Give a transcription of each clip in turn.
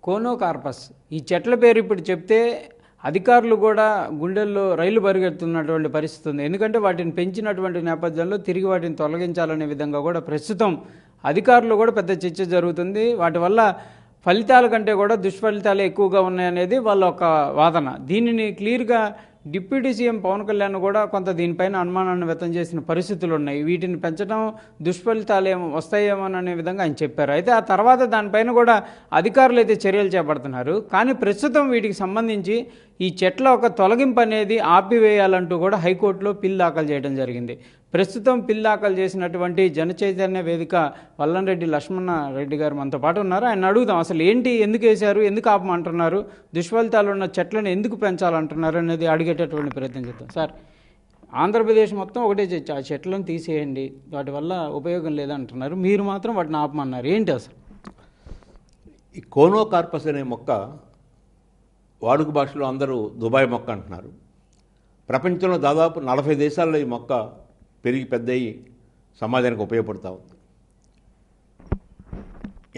Conocarpus ఈ చెట్ల పేరు ఇప్పుడు చెప్తే అధికారులు కూడా గుండెల్లో రైలు పరిగెడుతున్నటువంటి పరిస్థితి ఉంది. ఎందుకంటే వాటిని పెంచినటువంటి నేపథ్యంలో తిరిగి వాటిని తొలగించాలనే విధంగా కూడా ప్రస్తుతం అధికారులు కూడా పెద్ద చర్చ జరుగుతుంది. వాటి వల్ల ఫలితాల కంటే కూడా దుష్ఫలితాలే ఎక్కువగా ఉన్నాయనేది వాళ్ళ ఒక వాదన. దీనిని క్లియర్గా డిప్యూటీ సీఎం పవన్ కళ్యాణ్ కూడా కొంత దీనిపైన అనుమానాన్ని వ్యక్తం చేసిన పరిస్థితులు ఉన్నాయి. వీటిని పెంచడం దుష్ఫలితాలు వస్తాయేమోననే విధంగా ఆయన చెప్పారు. అయితే ఆ తర్వాత దానిపైన కూడా అధికారులు అయితే చర్యలు చేపడుతున్నారు. కానీ ప్రస్తుతం వీటికి సంబంధించి ఈ చెట్ల ఒక తొలగింపు అనేది ఆపివేయాలంటూ కూడా హైకోర్టులో పిల్ దాఖలు చేయడం జరిగింది. ప్రస్తుతం పిల్ దాఖలు చేసినటువంటి జనచైతన్య వేదిక వల్లంరెడ్డి లక్ష్మణరెడ్డి గారు మనతో పాటు ఉన్నారు. ఆయన అడుగుదాం, అసలు ఏంటి, ఎందుకు వేశారు, ఎందుకు ఆపమంటున్నారు, దుష్ఫలితాలు ఉన్న చెట్లను ఎందుకు పెంచాలంటున్నారు అనేది అడిగేటటువంటి ప్రయత్నం చేద్దాం. సార్, ఆంధ్రప్రదేశ్ మొత్తం ఒకటే చర్చ, ఆ చెట్లను తీసేయండి, వాటి వల్ల ఉపయోగం లేదంటున్నారు, మీరు మాత్రం వాటిని ఆపమన్నారు. ఏంటి అసలు? ఈ కోనోకార్పస్ అనే మొక్క వాడుక భాషలో అందరూ దుబాయ్ మొక్క అంటున్నారు. ప్రపంచంలో దాదాపు 40 దేశాల్లో ఈ మొక్క పెరిగి పెద్దయి సమాజానికి ఉపయోగపడుతూ ఉంది.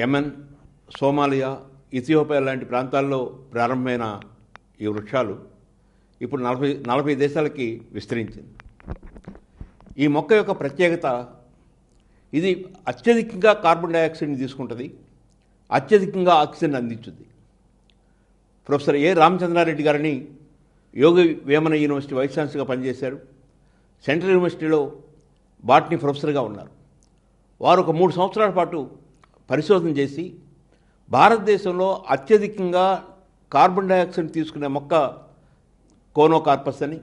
యెమెన్, సోమాలియా, ఇథియోపియా లాంటి ప్రాంతాల్లో ప్రారంభమైన ఈ వృక్షాలు ఇప్పుడు 40 దేశాలకి విస్తరించింది. ఈ మొక్క యొక్క ప్రత్యేకత, ఇది అత్యధికంగా కార్బన్ డైఆక్సైడ్ని తీసుకుంటుంది, అత్యధికంగా ఆక్సిజన్ అందించుద్ది. ప్రొఫెసర్ ఏ రామచంద్రారెడ్డి గారిని యోగి వేమన యూనివర్సిటీ వైస్ ఛాన్సలర్గా పనిచేశారు. సెంట్రల్ యూనివర్సిటీలో బాటనీ ప్రొఫెసర్గా ఉన్నారు. వారు ఒక 3 సంవత్సరాల పాటు పరిశోధన చేసి భారతదేశంలో అత్యధికంగా కార్బన్ డైఆక్సైడ్ తీసుకునే మొక్క కోనోకార్పస్ అని,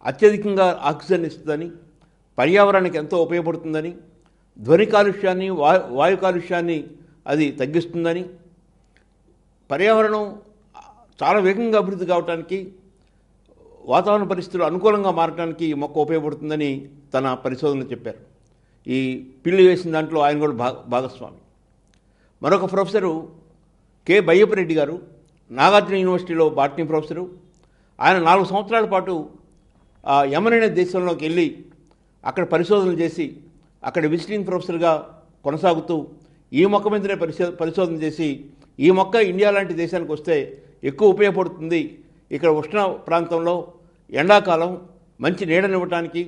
అత్యధికంగా ఆక్సిజన్ ఇస్తుందని, పర్యావరణానికి ఎంతో ఉపయోగపడుతుందని, ధ్వని కాలుష్యాన్ని వాయు కాలుష్యాన్ని అది తగ్గిస్తుందని, పర్యావరణం చాలా వేగంగా అభివృద్ధి కావడానికి, వాతావరణ పరిస్థితులు అనుకూలంగా మారడానికి ఈ మొక్క ఉపయోగపడుతుందని తన పరిశోధనలు చెప్పారు. ఈ పిల్లి వేసిన దాంట్లో ఆయన కూడా భాగస్వామి. మరొక ప్రొఫెసరు కె బయ్యప్పరెడ్డి గారు నాగార్జున యూనివర్సిటీలో బాటనీ ప్రొఫెసరు. ఆయన 4 సంవత్సరాల పాటు యెమెన్ అనే దేశంలోకి వెళ్ళి అక్కడ పరిశోధనలు చేసి అక్కడ విజిటింగ్ ప్రొఫెసర్గా కొనసాగుతూ ఈ మొక్క మీదనే పరిశోధన చేసి ఈ మొక్క ఇండియా లాంటి దేశానికి వస్తే ఎక్కువ ఉపయోగపడుతుంది, ఇక్కడ ఉష్ణ ప్రాంతంలో ఎండాకాలం మంచి నీడనివ్వటానికి,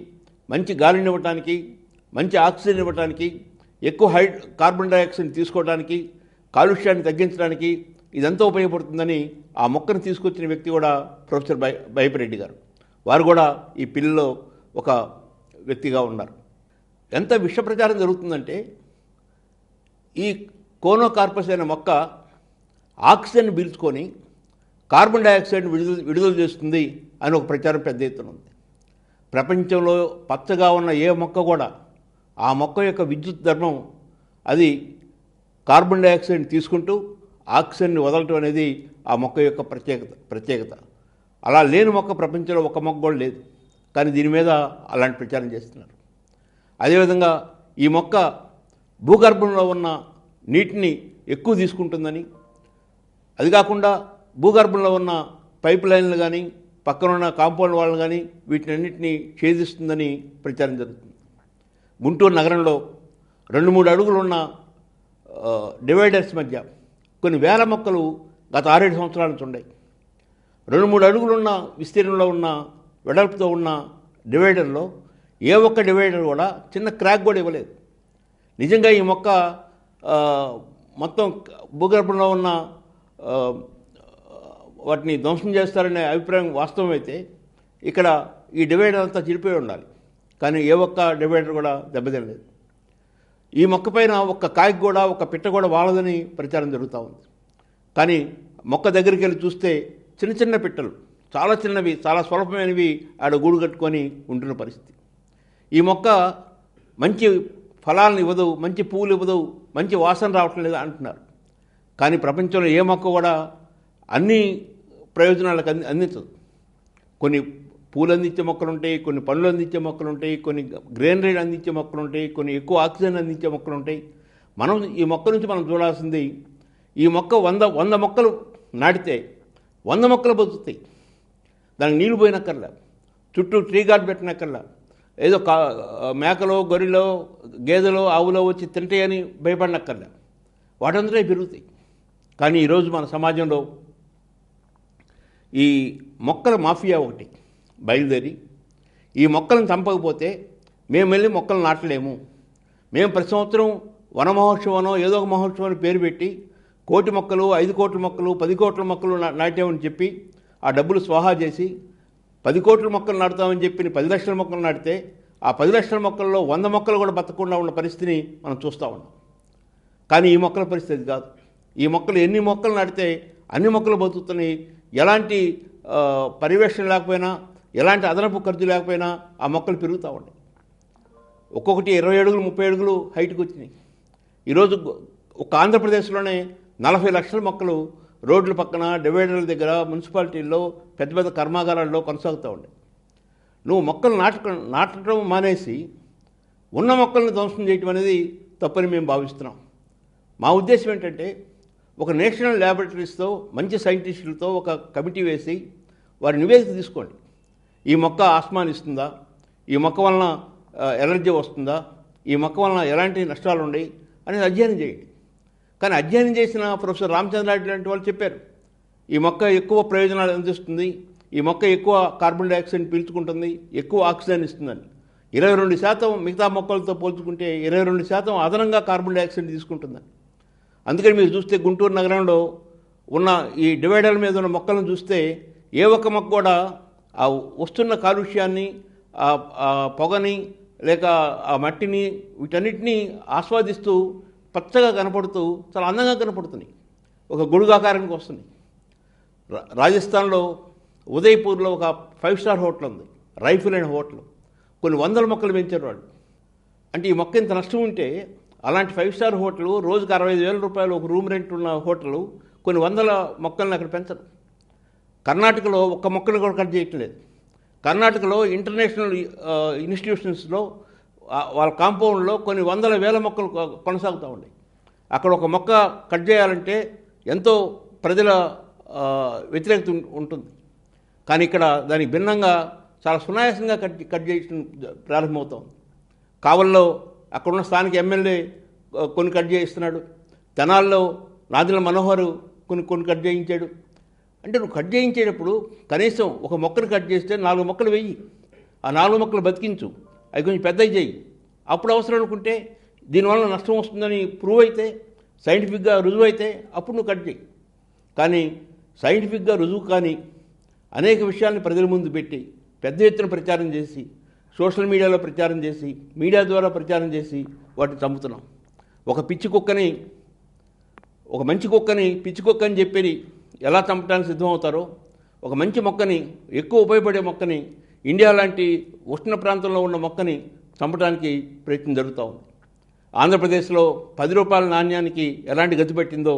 మంచి గాలిని ఇవ్వటానికి, మంచి ఆక్సిజన్ ఇవ్వటానికి, ఎక్కువ కార్బన్ డైఆక్సైడ్ తీసుకోవడానికి, కాలుష్యాన్ని తగ్గించడానికి ఇదంతా ఉపయోగపడుతుందని ఆ మొక్కను తీసుకొచ్చిన వ్యక్తి కూడా ప్రొఫెసర్ బయ్యప్పరెడ్డి గారు. వారు కూడా ఈ పిల్లలో ఒక వ్యక్తిగా ఉన్నారు. ఎంత విష ప్రచారం జరుగుతుందంటే ఈ కోనోకార్పస్ అనే మొక్క ఆక్సిజన్ పీల్చుకొని కార్బన్ డైఆక్సైడ్ విడుదల చేస్తుంది అని ఒక ప్రచారం పెద్ద ఎత్తున ఉంది. ప్రపంచంలో పచ్చగా ఉన్న ఏ మొక్క కూడా ఆ మొక్క యొక్క విద్యుత్ ధర్మం అది కార్బన్ డైఆక్సైడ్ తీసుకుంటూ ఆక్సిజన్ని వదలటం అనేది ఆ మొక్క యొక్క ప్రత్యేకత. అలా లేని మొక్క ప్రపంచంలో ఒక మొక్క కూడా లేదు. కానీ దీని మీద అలాంటి ప్రచారం చేస్తున్నారు. అదేవిధంగా ఈ మొక్క భూగర్భంలో ఉన్న నీటిని ఎక్కువ తీసుకుంటుందని, అది కాకుండా భూగర్భంలో ఉన్న పైప్ లైన్లు కానీ పక్కనున్న కాంపౌండ్ వాళ్ళు కానీ వీటిని అన్నింటినీ ఛేదిస్తుందని ప్రచారం జరుగుతుంది. గుంటూరు నగరంలో 2-3 అడుగులు ఉన్న డివైడర్స్ మధ్య కొన్ని వేల మొక్కలు గత 6-7 సంవత్సరాల నుంచి ఉన్నాయి. 2-3 అడుగులున్న విస్తీర్ణంలో ఉన్న వెడల్పుతో ఉన్న డివైడర్లో ఏ ఒక్క డివైడర్ కూడా చిన్న క్రాక్ కూడా ఇవ్వలేదు. నిజంగా ఈ మొక్క మొత్తం భూగర్భంలో ఉన్న వాటిని ధ్వంసం చేస్తారనే అభిప్రాయం వాస్తవమైతే ఇక్కడ ఈ డివైడర్ అంతా చిరిపోయి ఉండాలి. కానీ ఏ ఒక్క డివైడర్ కూడా దెబ్బతినలేదు. ఈ మొక్క పైన ఒక్క కాయకు కూడా ఒక పిట్ట కూడా వాలదని ప్రచారం జరుగుతూ ఉంది. కానీ మొక్క దగ్గరికి వెళ్ళి చూస్తే చిన్న చిన్న పిట్టలు, చాలా చిన్నవి, చాలా స్వల్పమైనవి ఆడ గూడు కట్టుకొని ఉంటున్న పరిస్థితి. ఈ మొక్క మంచి ఫలాలను ఇవ్వదు, మంచి పువ్వులు ఇవ్వదు, మంచి వాసన రావటం లేదు అంటున్నారు. కానీ ప్రపంచంలో ఏ మొక్క కూడా అన్ని ప్రయోజనాలకు అందించదు. కొన్ని పూలు అందించే మొక్కలు ఉంటాయి, కొన్ని పండ్లు అందించే మొక్కలు ఉంటాయి, కొన్ని గ్రీనరీ అందించే మొక్కలు ఉంటాయి, కొన్ని ఎక్కువ ఆక్సిజన్ అందించే మొక్కలు ఉంటాయి. మనం ఈ మొక్క నుంచి మనం చూడాల్సింది, ఈ మొక్క 100 మొక్కలు నాటితే 100 మొక్కలు బతుకుతాయి. దానికి నీళ్లు పోయినక్కర్లా, చుట్టూ ట్రీ గార్డ్ పెట్టినక్కర్లా, ఏదో మేకలో, గొర్రెలో, గేదెలో, ఆవులో వచ్చి తింటాయని భయపడినక్కర్లా, వాటందరే పెరుగుతాయి. కానీ ఈరోజు మన సమాజంలో ఈ మొక్కల మాఫియా ఒకటి బయలుదేరి ఈ మొక్కలను చంపకపోతే మేము వెళ్ళి మొక్కలు నాటలేము, మేము ప్రతి సంవత్సరం వన మహోత్సవనో ఏదో ఒక మహోత్సవాన్ని పేరు పెట్టి 1 కోటి మొక్కలు 5 కోట్ల మొక్కలు 10 కోట్ల మొక్కలు నాటామని చెప్పి ఆ డబ్బులు స్వాహా చేసి 10 కోట్ల మొక్కలు నాటుతామని చెప్పి 10 లక్షల మొక్కలు నాటితే ఆ 10 లక్షల మొక్కల్లో 100 మొక్కలు కూడా బతకకుండా ఉన్న పరిస్థితిని మనం చూస్తూ ఉన్నాం. కానీ ఈ మొక్కల పరిస్థితి కాదు. ఈ మొక్కలు ఎన్ని మొక్కలు నాటితే అన్ని మొక్కలు బతుకుతున్నాయి. ఎలాంటి పర్యవేక్షణ లేకపోయినా, ఎలాంటి అదనపు ఖర్చు లేకపోయినా ఆ మొక్కలు పెరుగుతూ ఉన్నాయి. ఒక్కొక్కటి 20 అడుగులు 30 అడుగులు హైట్కి వచ్చినాయి. ఈరోజు ఒక ఆంధ్రప్రదేశ్లోనే 40 లక్షల మొక్కలు రోడ్ల పక్కన, డివైడర్ల దగ్గర, మున్సిపాలిటీల్లో, పెద్ద పెద్ద కర్మాగారాల్లో కొనసాగుతూ ఉన్నాయి. నువ్వు మొక్కలు నాటడం మానేసి ఉన్న మొక్కలను ధ్వంసం చేయటం అనేది తప్పని మేము భావిస్తున్నాం. మా ఉద్దేశం ఏంటంటే ఒక నేషనల్ ల్యాబొరేటరీస్తో మంచి సైంటిస్టులతో ఒక కమిటీ వేసి వారి నివేదిక తీసుకోండి. ఈ మొక్క ఆస్మానిస్తుందా, ఈ మొక్క వలన ఎలర్జీ వస్తుందా, ఈ మొక్క వలన ఎలాంటి నష్టాలు ఉన్నాయి అనేది అధ్యయనం చేయండి. కానీ అధ్యయనం చేసిన ప్రొఫెసర్ రామచంద్రారెడ్డి లాంటి వాళ్ళు చెప్పారు, ఈ మొక్క ఎక్కువ ప్రయోజనాలు అందిస్తుంది, ఈ మొక్క ఎక్కువ కార్బన్ డైఆక్సైడ్ పీల్చుకుంటుంది, ఎక్కువ ఆక్సిజన్ ఇస్తుందని. 22% మిగతా మొక్కలతో పోల్చుకుంటే 22% అదనంగా కార్బన్ డైఆక్సైడ్ తీసుకుంటుందని. అందుకని మీరు చూస్తే గుంటూరు నగరంలో ఉన్న ఈ డివైడర్ల మీద ఉన్న మొక్కలను చూస్తే ఏ ఒక్క మొక్క కూడా ఆ వస్తున్న కాలుష్యాన్ని, ఆ పొగని, లేక ఆ మట్టిని, వీటన్నిటినీ ఆస్వాదిస్తూ పచ్చగా కనపడుతూ చాలా అందంగా కనపడుతున్నాయి. ఒక గొడుగాకారానికి వస్తున్నాయి. రాజస్థాన్లో ఉదయ్పూర్లో ఒక 5 స్టార్ హోటల్ ఉంది, రైఫిల్ అండ్ హోటల్. కొన్ని 100 మొక్కలు పెంచారు వాళ్ళు. అంటే ఈ మొక్క ఇంత నష్టం ఉంటే అలాంటి 5 స్టార్ హోటల్ రోజుకు 65,000 రూపాయలు ఒక రూమ్ రెంట్ ఉన్న హోటల్ కొన్ని 100 మొక్కలను అక్కడ పెంచరు. కర్ణాటకలో ఒక్క మొక్కను కూడా కట్ చేయటం లేదు. కర్ణాటకలో ఇంటర్నేషనల్ ఇన్స్టిట్యూషన్స్లో వాళ్ళ కాంపౌండ్లో కొన్ని 100,000 మొక్కలు కొనసాగుతూ ఉన్నాయి. అక్కడ ఒక మొక్క కట్ చేయాలంటే ఎంతో ప్రజల వ్యతిరేకత ఉంటుంది. కానీ ఇక్కడ దానికి భిన్నంగా చాలా సునాయాసంగా కట్ చేయడం ప్రారంభమవుతుంది. కావల్లో అక్కడున్న స్థానిక ఎమ్మెల్యే కొన్ని కట్ చేయిస్తున్నాడు. తెనాల్లో నాదిల మనోహర్ కొన్ని కట్ చేయించాడు. అంటే నువ్వు కట్ చేయించేటప్పుడు కనీసం ఒక మొక్కను కట్ చేస్తే 4 మొక్కలు వెయ్యి, ఆ 4 మొక్కలు బతికించు, అవి కొంచెం పెద్దవి చేయి. అప్పుడు అవసరం అనుకుంటే దీనివల్ల నష్టం వస్తుందని ప్రూవ్ అయితే, సైంటిఫిక్గా రుజువు అయితే అప్పుడు నువ్వు కట్ చేయి. కానీ సైంటిఫిక్గా రుజువు కానీ అనేక విషయాల్ని ప్రజల ముందు పెట్టి పెద్ద ఎత్తున ప్రచారం చేసి, సోషల్ మీడియాలో ప్రచారం చేసి, మీడియా ద్వారా ప్రచారం చేసి వాటిని చంపుతున్నాం. ఒక పిచ్చి కుక్కని, ఒక మంచి కుక్కని పిచ్చి కుక్క అని చెప్పి ఎలా చంపడానికి సిద్ధమవుతారో, ఒక మంచి మొక్కని, ఎక్కువ ఉపయోగపడే మొక్కని, ఇండియా లాంటి ఉష్ణ ప్రాంతంలో ఉన్న మొక్కని చంపడానికి ప్రయత్నం జరుగుతూ ఉంది. ఆంధ్రప్రదేశ్లో 10 రూపాయల నాణ్యానికి ఎలాంటి గతి పెట్టిందో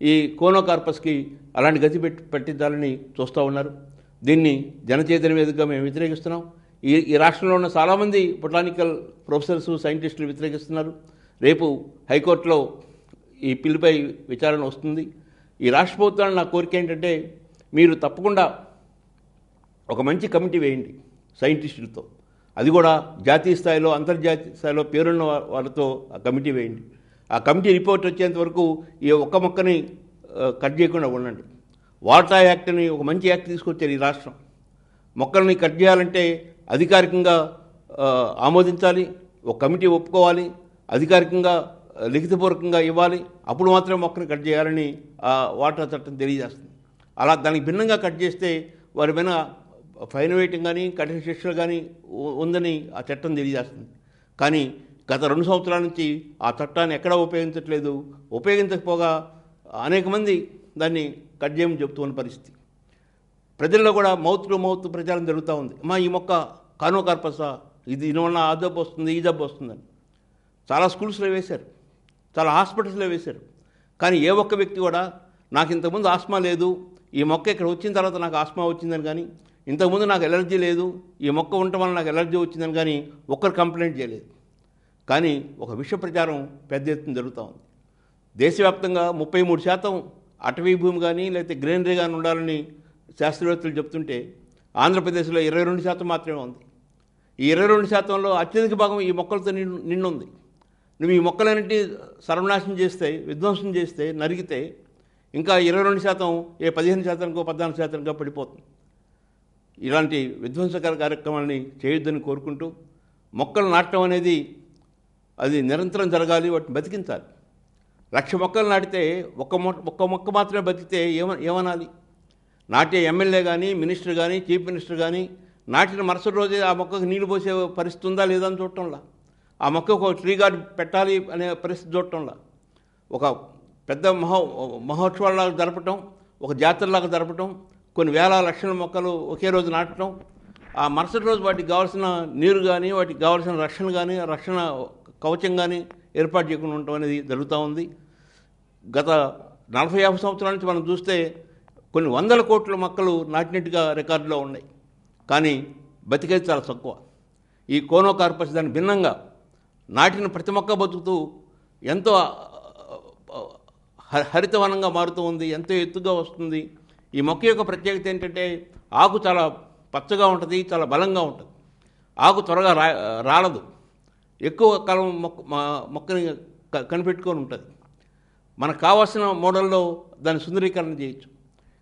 ఈ కోనోకార్పస్కి అలాంటి గతి పెట్టించాలని చూస్తూ ఉన్నారు. దీన్ని జనచైతన్య వేదికగా మేము వ్యతిరేకిస్తున్నాం. ఈ రాష్ట్రంలో ఉన్న చాలామంది బొటానికల్ ప్రొఫెసర్స్, సైంటిస్టులు వ్యతిరేకిస్తున్నారు. రేపు హైకోర్టులో ఈ పిల్లుపై విచారణ వస్తుంది. ఈ రాష్ట్ర ప్రభుత్వాన్ని నా కోరిక ఏంటంటే మీరు తప్పకుండా ఒక మంచి కమిటీ వేయండి సైంటిస్టులతో, అది కూడా జాతీయ స్థాయిలో, అంతర్జాతీయ స్థాయిలో పేరున్న వాళ్ళతో ఆ కమిటీ వేయండి. ఆ కమిటీ రిపోర్ట్ వచ్చేంత వరకు ఈ ఒక్క మొక్కని కట్ చేయకుండా ఉండండి. వాటా యాక్ట్ అని ఒక మంచి యాక్ట్ తీసుకొచ్చారు ఈ రాష్ట్రం. మొక్కల్ని కట్ చేయాలంటే అధికారికంగా ఆమోదించాలి, ఒక కమిటీ ఒప్పుకోవాలి, అధికారికంగా లిఖితపూర్వకంగా ఇవ్వాలి, అప్పుడు మాత్రమే మొక్కను కట్ చేయాలని వాటా చట్టం తెలియజేస్తుంది. అలా దానికి భిన్నంగా కట్ చేస్తే వారి మీద ఫైన్ వేయటం కానీ కఠిన శిక్షలు కానీ ఉందని ఆ చట్టం తెలియజేస్తుంది. కానీ గత 2 సంవత్సరాల నుంచి ఆ చట్టాన్ని ఎక్కడా ఉపయోగించట్లేదు. ఉపయోగించకపోగా అనేక మంది దాన్ని కట్ చేయమని చెబుతూ ఉన్న పరిస్థితి. ప్రజల్లో కూడా మౌత్ టు మౌత్ ప్రచారం జరుగుతూ ఉంది. ఈ మొక్క కానోకార్పసా, ఇది దీనివల్ల ఆ జబ్బు వస్తుంది, ఈ జబ్బు వస్తుందని చాలా స్కూల్స్లో వేశారు, చాలా హాస్పిటల్స్లో వేశారు. కానీ ఏ ఒక్క వ్యక్తి కూడా నాకు ఇంతకుముందు ఆస్మా లేదు, ఈ మొక్క ఇక్కడ వచ్చిన తర్వాత నాకు ఆస్మా వచ్చిందని కానీ, ఇంతకుముందు నాకు ఎలర్జీ లేదు, ఈ మొక్క ఉండటం వల్ల నాకు ఎలర్జీ వచ్చిందని కానీ ఒక్కరు కంప్లైంట్ చేయలేదు. కానీ ఒక విష ప్రచారం పెద్ద ఎత్తున జరుగుతూ ఉంది. దేశవ్యాప్తంగా 33% అటవీ భూమి కానీ లేకపోతే గ్రీనరీ కానీ ఉండాలని శాస్త్రవేత్తలు చెప్తుంటే ఆంధ్రప్రదేశ్లో 22% మాత్రమే ఉంది. ఈ 22%లో అత్యధిక భాగం ఈ మొక్కలతో నిండుంది. నువ్వు ఈ మొక్కలన్నింటినీ సర్వనాశనం చేస్తే, విధ్వంసం చేస్తే, నరికితే ఇంకా 22% 15%కో 14%కో పడిపోతుంది. ఇలాంటి విధ్వంసకర కార్యక్రమాలని చేయొద్దని కోరుకుంటూ, మొక్కలు నాటడం అనేది అది నిరంతరం జరగాలి, వాటిని బతికించాలి. 1,00,000 మొక్కలు నాటితే ఒక్క మొక్క మాత్రమే బతికితే ఏమనాలి? నాటే ఎమ్మెల్యే కానీ, మినిస్టర్ కానీ, చీఫ్ మినిస్టర్ కానీ నాటిన మరుసటి రోజే ఆ మొక్కకు నీళ్లు పోసే పరిస్థితి ఉందా లేదా అని చూడటంలా, ఆ మొక్కకు ఒక ట్రీ గార్డ్ పెట్టాలి అనే పరిస్థితి చూడటంలా, ఒక పెద్ద మహోత్సవాలాగా జరపటం, ఒక జాతరలాగా జరపటం, కొన్ని వేల లక్షల మొక్కలు ఒకే రోజు నాటడం, ఆ మరుసటి రోజు వాటికి కావాల్సిన నీరు కానీ, వాటికి కావాల్సిన రక్షణ కానీ, రక్షణ కవచం కానీ ఏర్పాటు చేయకుండా ఉండటం అనేది జరుగుతూ ఉంది. గత 40-50 సంవత్సరాల నుంచి మనం చూస్తే కొన్ని వందల కోట్ల మొక్కలు నాటినట్టుగా రికార్డులో ఉన్నాయి. కానీ బతికేది చాలా తక్కువ. ఈ కోనోకార్పస్ దానికి భిన్నంగా నాటిన ప్రతి మొక్క బతుకుతూ ఎంతో హరితవనంగా మారుతూ ఉంది, ఎంతో ఎత్తుగా వస్తుంది. ఈ మొక్క యొక్క ప్రత్యేకత ఏంటంటే ఆకు చాలా పచ్చగా ఉంటుంది, చాలా బలంగా ఉంటుంది. ఆకు త్వరగా రాలదు, ఎక్కువ కాలం మొక్కని కనిపెట్టుకొని ఉంటుంది. మనకు కావాల్సిన మోడల్లో దాన్ని సుందరీకరణ చేయొచ్చు.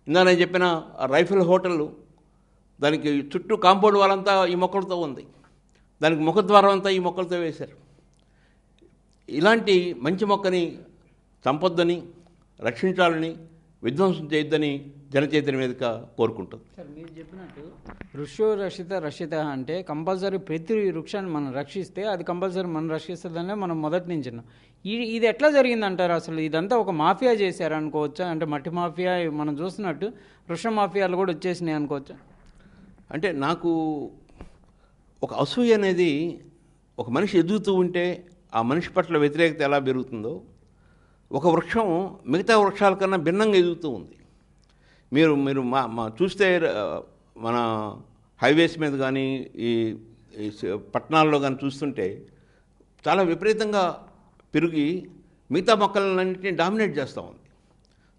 ఇందా నేను చెప్పిన రైఫిల్ హోటల్, దానికి చుట్టూ కాంపౌండ్ వాళ్ళంతా ఈ మొక్కలతో ఉంది, దానికి ముఖద్వారం అంతా ఈ మొక్కలతో వేశారు. ఇలాంటి మంచి మొక్కని చంపొద్దని, రక్షించాలని, విధ్వంసం చేయొద్దని జనచైతన్య వేదిక కోరుకుంటుంది. సార్, మీరు చెప్పినట్టు వృక్షో రక్షిత అంటే కంపల్సరీ ప్రతి వృక్షాన్ని మనం రక్షిస్తే అది కంపల్సరీ మనం రక్షిస్తుందనే మనం మొదటి నుంచి ఇది ఎట్లా జరిగిందంటారు? అసలు ఇదంతా ఒక మాఫియా చేశారనుకోవచ్చా? అంటే మట్టి మాఫియా మనం చూస్తున్నట్టు వృక్ష మాఫియాలు కూడా వచ్చేసినాయి అనుకోవచ్చా? అంటే నాకు ఒక అసూయ అనేది, ఒక మనిషి ఎదుగుతూ ఉంటే ఆ మనిషి పట్ల వ్యతిరేకత ఎలా పెరుగుతుందో, ఒక వృక్షం మిగతా వృక్షాల కన్నా భిన్నంగా ఎదుగుతూ ఉంది. మీరు మా చూస్తే మన హైవేస్ మీద కానీ, ఈ పట్టణాల్లో కానీ చూస్తుంటే చాలా విపరీతంగా పెరిగి మిగతా మొక్కలన్నింటినీ డామినేట్ చేస్తూ ఉంది.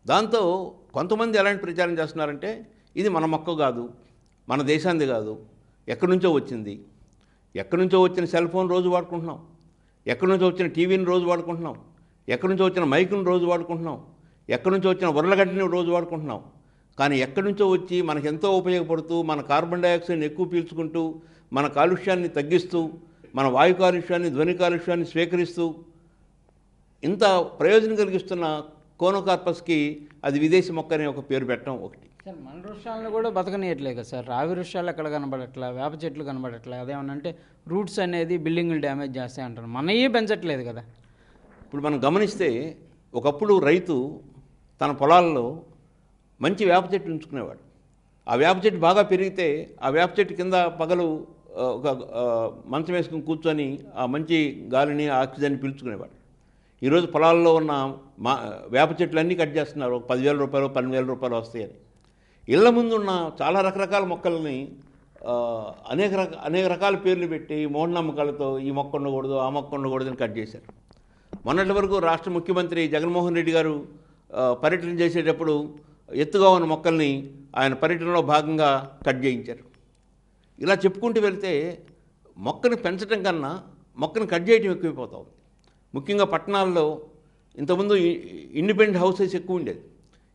దాంతో కొంతమంది ఎలాంటి ప్రచారం చేస్తున్నారంటే ఇది మన మొక్క కాదు, మన దేశాంది కాదు, ఎక్కడి నుంచో వచ్చింది, ఎక్కడి నుంచో వచ్చిన సెల్ ఫోన్ రోజు వాడుకుంటున్నాం, ఎక్కడి నుంచో వచ్చిన టీవీని రోజు వాడుకుంటున్నాం, ఎక్కడి నుంచో వచ్చిన మైకుని రోజు వాడుకుంటున్నాం, ఎక్కడి నుంచో వచ్చిన ఉర్లగడ్డని రోజు వాడుకుంటున్నాం. కానీ ఎక్కడి నుంచో వచ్చి మనకెంతో ఉపయోగపడుతూ, మన కార్బన్ డైఆక్సైడ్ని ఎక్కువ పీల్చుకుంటూ, మన కాలుష్యాన్ని తగ్గిస్తూ, మన వాయు కాలుష్యాన్ని, ధ్వని కాలుష్యాన్ని స్వీకరిస్తూ ఇంత ప్రయోజనం కలిగిస్తున్న కోనోకార్పస్కి అది విదేశీ మొక్క అనే ఒక పేరు పెట్టడం ఒకటి. సార్, మన వృక్షాలను కూడా బతకనియట్లే కదా సార్. రావి వృక్షాలు ఎక్కడ కనబడట్లా, వేప చెట్లు కనబడట్లా. అదేమనంటే రూట్స్ అనేది బిల్డింగ్లు డ్యామేజ్ చేస్తాయి అంటారు. మనయే పెంచట్లేదు కదా. ఇప్పుడు మనం గమనిస్తే ఒకప్పుడు రైతు తన పొలాల్లో మంచి వేప చెట్టు ఉంచుకునేవాడు. ఆ వేప చెట్టు బాగా పెరిగితే ఆ వేప చెట్టు కింద పగలు ఒక మంచం వేసుకుని కూర్చొని ఆ మంచి గాలిని, ఆక్సిజన్ పీల్చుకునేవాడు. ఈరోజు పొలాల్లో ఉన్న వేప చెట్లు అన్నీ కట్ చేస్తున్నారు. ఒక 10,000 రూపాయలు, 12,000 రూపాయలు వస్తాయని. ఇళ్ల ముందు ఉన్న చాలా రకరకాల మొక్కల్ని అనేక రకాల పేర్లు పెట్టి మూఢనమ్మకాలతో ఈ మొక్క ఉండకూడదు, ఆ మొక్క ఉండకూడదు అని కట్ చేశారు. మొన్నటి వరకు రాష్ట్ర ముఖ్యమంత్రి జగన్మోహన్ రెడ్డి గారు పర్యటన చేసేటప్పుడు ఎత్తుగా ఉన్న మొక్కల్ని ఆయన పర్యటనలో భాగంగా కట్ చేయించారు. ఇలా చెప్పుకుంటూ వెళ్తే మొక్కను పెంచడం కన్నా మొక్కను కట్ చేయడం ఎక్కువైపోతూ ఉంది. ముఖ్యంగా పట్టణాల్లో ఇంతకుముందు ఇండిపెండెంట్ హౌసెస్ ఎక్కువ ఉండేది,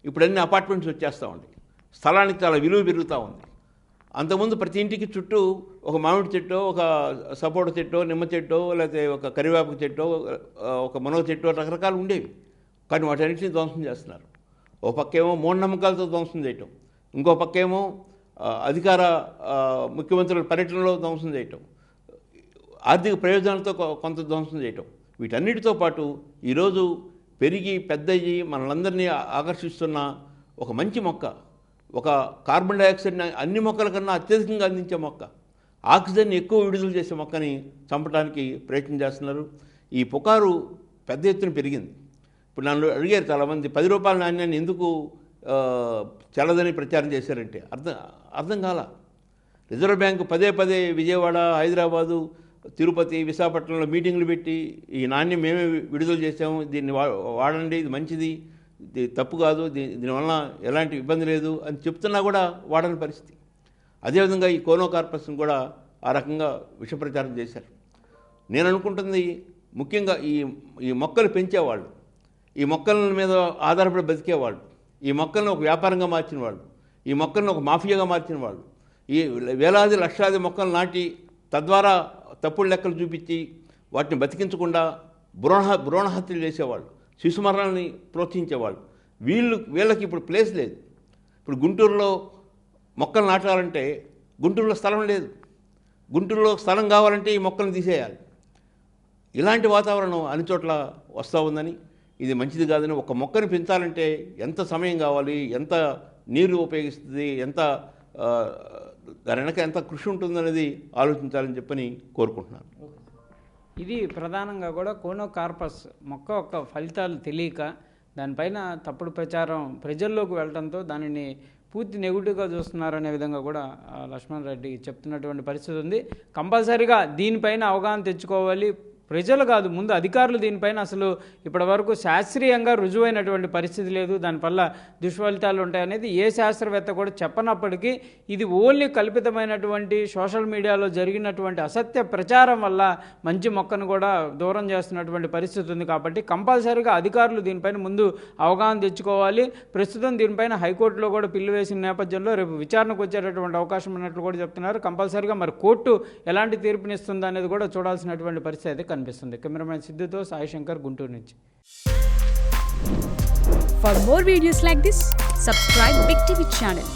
ఇప్పుడు అన్ని అపార్ట్మెంట్స్ వచ్చేస్తూ ఉంటాయి. స్థలానికి చాలా విలువ పెరుగుతూ ఉంది. అంతకుముందు ప్రతి ఇంటికి చుట్టూ ఒక మామిడి చెట్టో, ఒక సపోటా చెట్టో, నిమ్మ చెట్టో, లేకపోతే ఒక కరివేప చెట్టో, ఒక మునగ చెట్టో రకరకాలు ఉండేవి. కానీ వాటన్నిటిని ధ్వంసం చేస్తున్నారు. ఓ పక్కేమో మూఢనమ్మకాలతో ధ్వంసం చేయటం, ఇంకో పక్కేమో అధికార ముఖ్యమంత్రుల పర్యటనలో ధ్వంసం చేయటం, ఆర్థిక ప్రయోజనాలతో కొంత ధ్వంసం చేయటం. వీటన్నిటితో పాటు ఈరోజు పెరిగి పెద్దయ్యి మనలందరినీ ఆకర్షిస్తున్న ఒక మంచి మొక్క, ఒక కార్బన్ డైఆక్సైడ్ని అన్ని మొక్కల కన్నా అత్యధికంగా అందించే మొక్క, ఆక్సిజన్ని ఎక్కువ విడుదల చేసే మొక్కని చంపడానికి ప్రయత్నం చేస్తున్నారు. ఈ పుకారు పెద్ద ఎత్తున పెరిగింది. ఇప్పుడు నన్ను అడిగారు చాలామంది, 10 రూపాయల నాణ్యాన్ని ఎందుకు చల్లదని ప్రచారం చేశారంటే అర్థం కాల. రిజర్వ్ బ్యాంకు పదే విజయవాడ, హైదరాబాదు, తిరుపతి, విశాఖపట్నంలో మీటింగ్లు పెట్టి ఈ నాణ్యం మేమే విడుదల చేసాము, దీన్ని వాడండి, ఇది మంచిది, ఇది తప్పు కాదు, దీనివల్ల ఎలాంటి ఇబ్బంది లేదు అని చెప్తున్నా కూడా వాడని పరిస్థితి. అదేవిధంగా ఈ కోనోకార్పస్ని కూడా ఆ రకంగా విషప్రచారం చేశారు. నేను అనుకుంటుంది ముఖ్యంగా ఈ మొక్కలు పెంచేవాళ్ళు, ఈ మొక్కల మీద ఆధారపడి బతికేవాళ్ళు, ఈ మొక్కలను ఒక వ్యాపారంగా మార్చిన వాళ్ళు, ఈ మొక్కలను ఒక మాఫియాగా మార్చిన వాళ్ళు, ఈ వేలాది లక్షలాది మొక్కలు నాటి తద్వారా తప్పుడు లెక్కలు చూపించి వాటిని బతికించకుండా భ్రూణ హత్యలు చేసేవాళ్ళు, శిశుమరణాన్ని ప్రోత్సహించేవాళ్ళు. వీళ్ళకి ఇప్పుడు ప్లేస్ లేదు. ఇప్పుడు గుంటూరులో మొక్కలు నాటాలంటే గుంటూరులో స్థలం లేదు. గుంటూరులో స్థలం కావాలంటే ఈ మొక్కలను తీసేయాలి. ఇలాంటి వాతావరణం అన్ని చోట్ల వస్తూ ఉందని, ఇది మంచిది కాదని, ఒక మొక్కను పెంచాలంటే ఎంత సమయం కావాలి, ఎంత నీరు ఉపయోగిస్తుంది, ఎంత దాని వెనక ఎంత కృషి ఉంటుందనేది ఆలోచించాలని చెప్పని కోరుకుంటున్నాను. ఇది ప్రధానంగా కూడా కోనోకార్పస్ మొక్క యొక్క ఫలితాలు తెలియక దానిపైన తప్పుడు ప్రచారం ప్రజల్లోకి వెళ్ళడంతో దానిని పూర్తి నెగిటివ్గా చూస్తున్నారనే విధంగా కూడా లక్ష్మణ్ రెడ్డి చెప్తున్నటువంటి పరిస్థితి ఉంది. కంపల్సరీగా దీనిపైన అవగాహన తెచ్చుకోవాలి. ప్రజలు కాదు, ముందు అధికారులు దీనిపైన అసలు ఇప్పటివరకు శాస్త్రీయంగా రుజువైనటువంటి పరిస్థితి లేదు, దానివల్ల దుష్ఫలితాలు ఉంటాయనేది ఏ శాస్త్రవేత్త కూడా చెప్పనప్పటికీ ఇది ఓన్లీ కల్పితమైనటువంటి సోషల్ మీడియాలో జరిగినటువంటి అసత్య ప్రచారం వల్ల మంచి మొక్కను కూడా దూరం చేస్తున్నటువంటి పరిస్థితి ఉంది. కాబట్టి కంపల్సరీగా అధికారులు దీనిపైన ముందు అవగాహన తెచ్చుకోవాలి. ప్రస్తుతం దీనిపైన హైకోర్టులో కూడా పిల్లు వేసిన నేపథ్యంలో రేపు విచారణకు వచ్చేటటువంటి అవకాశం ఉన్నట్లు కూడా చెప్తున్నారు. కంపల్సరీగా మరి కోర్టు ఎలాంటి తీర్పునిస్తుంది అనేది కూడా చూడాల్సినటువంటి పరిస్థితి అయితే కనిపిస్తుంది. కెమెరామెన్ సిద్ధుతో సాయి శంకర్, గుంటూరు నుంచి. For more videos like this, subscribe Big TV channel.